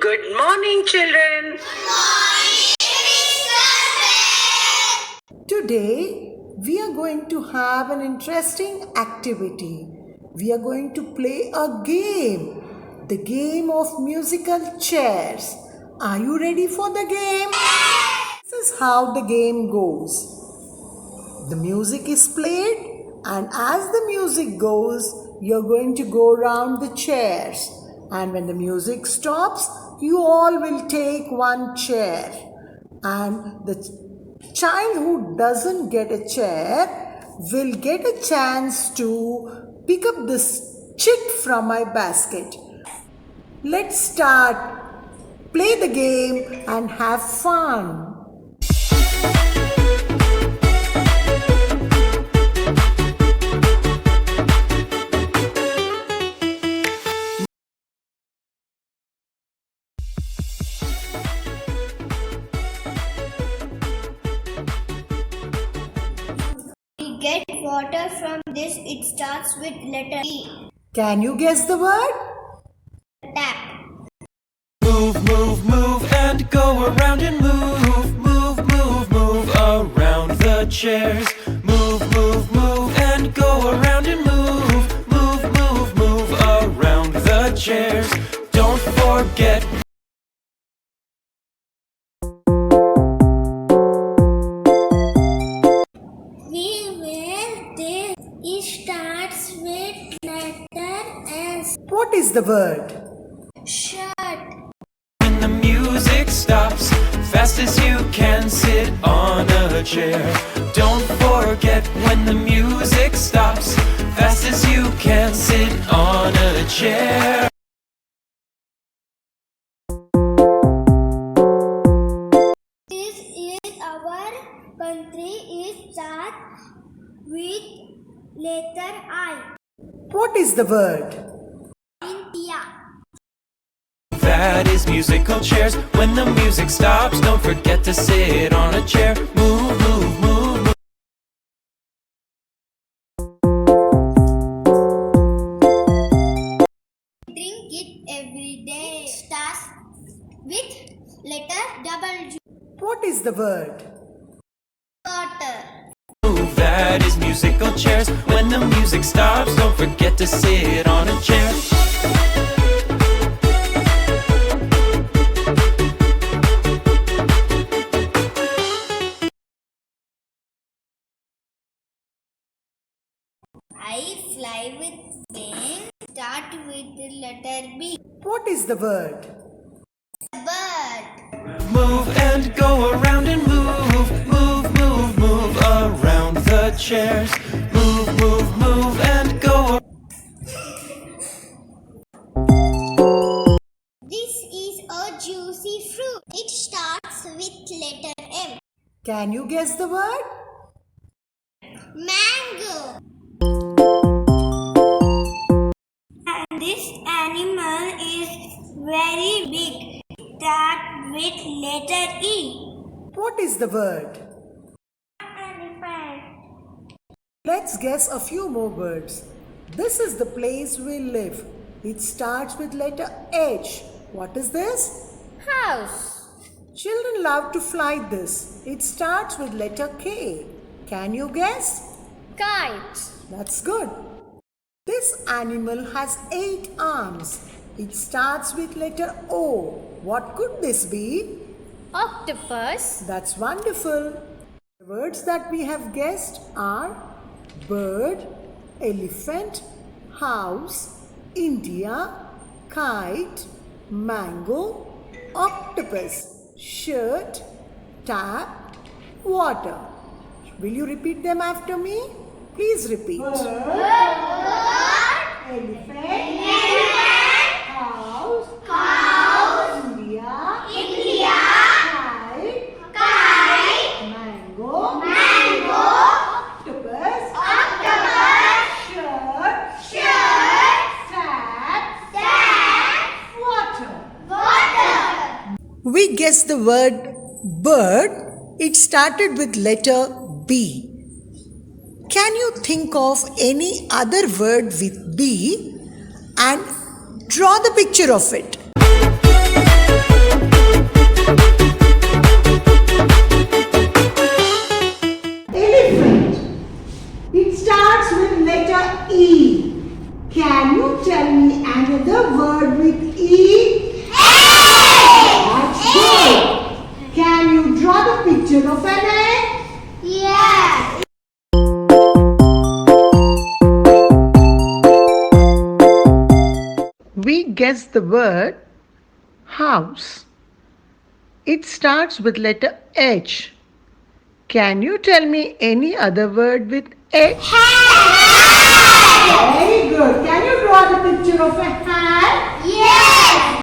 Good morning, children. Today, we are going to have an interesting activity. We are going to play a game. The game of musical chairs. Are you ready for the game? This is how the game goes. The music is played, and as the music goes, you're going to go around the chairs. And when the music stops, you all will take one chair. And the child who doesn't get a chair will get a chance to pick up this chit from my basket. Let's start. Play the game and have fun. We get water from this. It starts with letter E. Can you guess the word? Tap. Move, move, move and go around and move, move, move, move around the chairs. Move, move, move and go around and move, move, move, move around the chairs. Don't forget. We will this. It starts with letter S. What is the word? Shirt. When the music stops, fast as you can sit on a chair. Don't forget when the music stops, fast as you can sit on a chair. This is our country. It starts with letter I. What is the word? India. That is musical chairs. When the music stops, don't forget to sit on a chair. Move, move, move, move. Drink it every day. It starts with letter W. What is the word? Water. Move. That is musical chairs. When the music stops, don't forget to sit on a chair. I fly with wings. Start with the letter B. What is the word? Bird. Move and go around and move, move, move, move around the chairs. Move, move, move and go. This is a juicy fruit. It starts with letter M. Can you guess the word? Mango. And this animal is very big. Start with letter E. What is the word? Elephant. Let's guess a few more words. This is the place we live. It starts with letter H. What is this? House. Children love to fly this. It starts with letter K. Can you guess? Kite. That's good. This animal has 8 arms. It starts with letter O. What could this be? Octopus. That's wonderful. The words that we have guessed are bird, elephant, house, India, kite, mango, octopus, shirt, tap, water. Will you repeat them after me? Please repeat. Bird, elephant, house, India, kite, mango, octopus, shirt, tap, water. We guessed the word bird. It started with letter B. Can you think of any other word with B and draw the picture of it? letter E. Can you tell me another word with E? That's good. Can you draw the picture of an egg? Yes. We guess the word house. It starts with letter H. Can you tell me any other word with H? Very good. Can you draw the picture of a hand? Yes.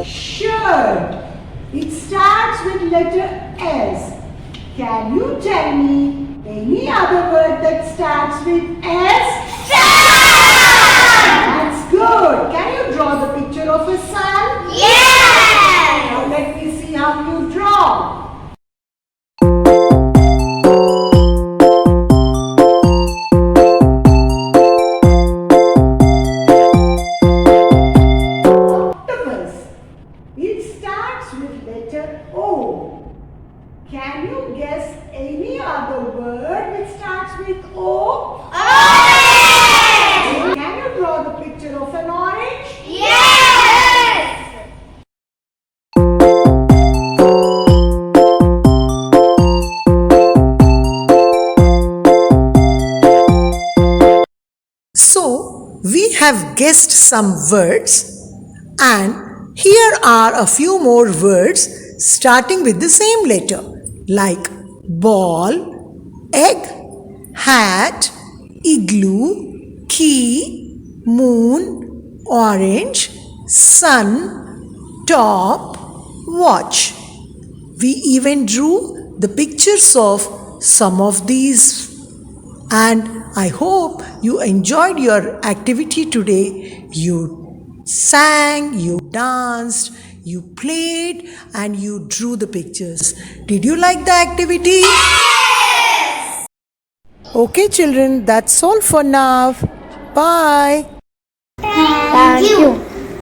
Shirt. It starts with letter S. Can you tell me any other word that starts with S? That's good. Can you draw the picture of a sun? Yes. Now let me see how you draw. Octopus. It starts with letter O. Can you guess any other word which starts with O? Orange. Can you draw the picture of an orange? Yes. So, we have guessed some words, and here are a few more words starting with the same letter, like ball, egg, hat, igloo, key, moon, orange, sun, top, watch. We even drew the pictures of some of these, and I hope you enjoyed your activity today. You sang, you danced, you played, and you drew the pictures. Did you like the activity? Yes. Okay, children, that's all for now. Bye. Thank you.